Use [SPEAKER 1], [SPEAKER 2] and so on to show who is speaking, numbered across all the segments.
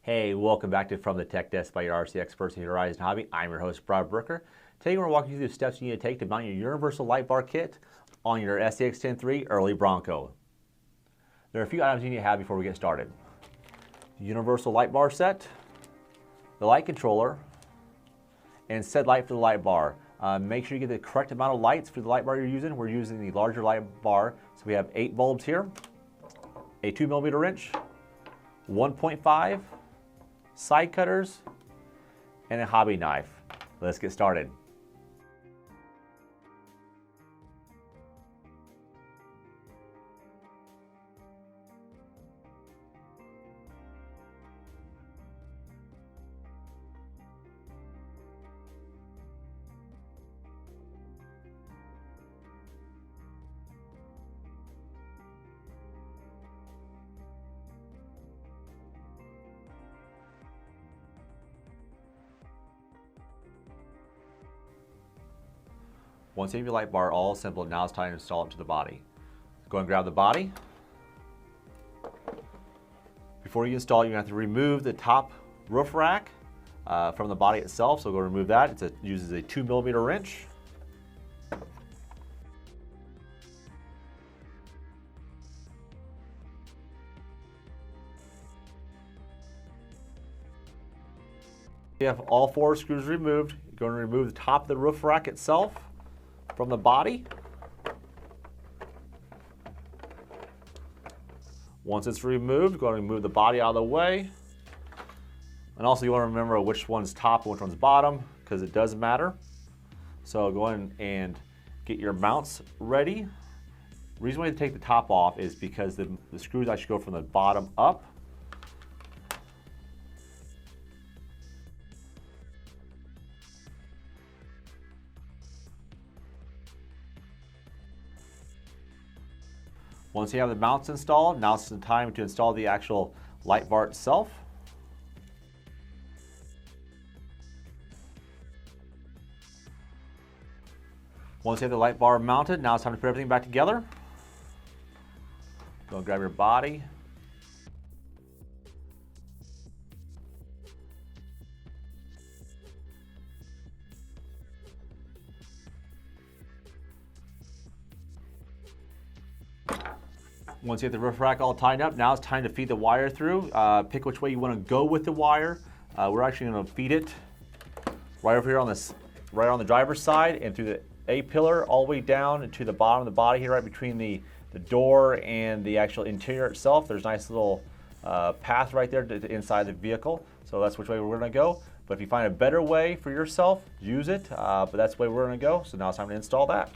[SPEAKER 1] Hey, welcome back to From the Tech Desk by your RC experts at Horizon Hobby. I'm your host, Brad Brooker. Today we're walking you through the steps you need to take to mount your universal light bar kit on your SCX-10 Early Bronco. There are a few items you need to have before we get started. The universal light bar set, the light controller, and set light for the light bar. Make sure you get the correct amount of lights for the light bar you're using. We're using the larger light bar, so we have 8 bulbs here, a 2mm wrench, 1.5, side cutters, and a hobby knife. Let's get started. Once you have your light bar all assembled, now it's time to install it to the body. Go and grab the body. Before you install it, you're going to have to remove the top roof rack from the body itself. So go remove that. It uses a 2mm wrench. You have all 4 screws removed. You're going to remove the top of the roof rack itself from the body. Once it's removed, go ahead and move the body out of the way. And also you want to remember which one's top and which one's bottom, because it does matter. So go ahead and get your mounts ready. The reason why you take the top off is because the screws actually go from the bottom up. Once you have the mounts installed, now it's the time to install the actual light bar itself. Once you have the light bar mounted, now it's time to put everything back together. Go and grab your body. Once you have the roof rack all tied up, now it's time to feed the wire through. Pick which way you want to go with the wire. We're actually going to feed it right over here on this, right on the driver's side, and through the A pillar all the way down to the bottom of the body here, right between the door and the actual interior itself. There's a nice little path right there to inside the vehicle. So that's which way we're going to go. But if you find a better way for yourself, use it. But that's the way we're going to go. So now it's time to install that.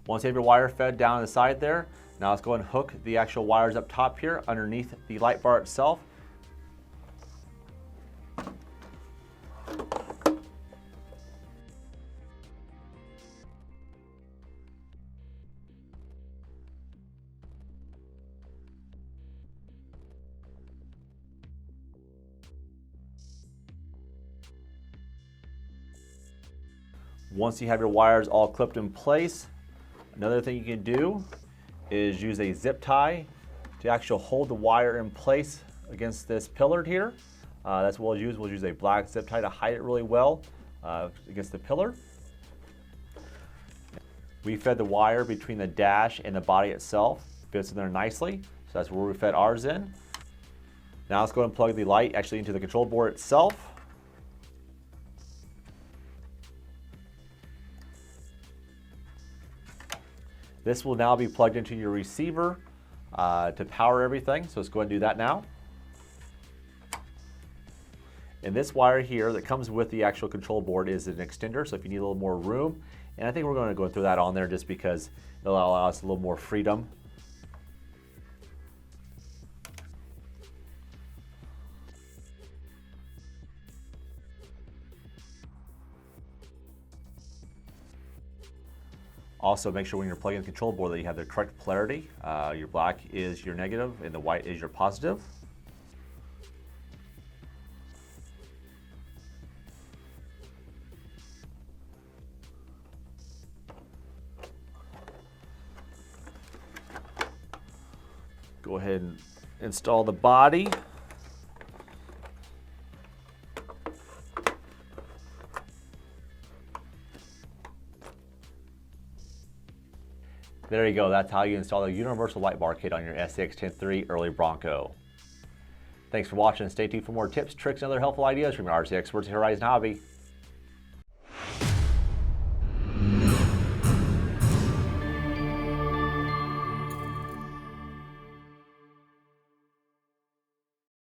[SPEAKER 1] Once you have your wire fed down the side there, now let's go and hook the actual wires up top here underneath the light bar itself. Once you have your wires all clipped in place, another thing you can do is use a zip tie to actually hold the wire in place against this pillar here. That's what we'll use. We'll use a black zip tie to hide it really well against the pillar. We fed the wire between the dash and the body itself. Fits in there nicely. So that's where we fed ours in. Now let's go and plug the light actually into the control board itself. This will now be plugged into your receiver to power everything. So let's go ahead and do that now. And this wire here that comes with the actual control board is an extender. So if you need a little more room, and I think we're going to go throw that on there just because it'll allow us a little more freedom. Also, make sure when you're plugging the control board that you have the correct polarity. Your black is your negative and the white is your positive. go ahead and install the body. There you go. That's how you install the universal light bar kit on your SCX 10-3 Early Bronco. Thanks for watching. Stay tuned for more tips, tricks, and other helpful ideas from your RC experts at Horizon Hobby.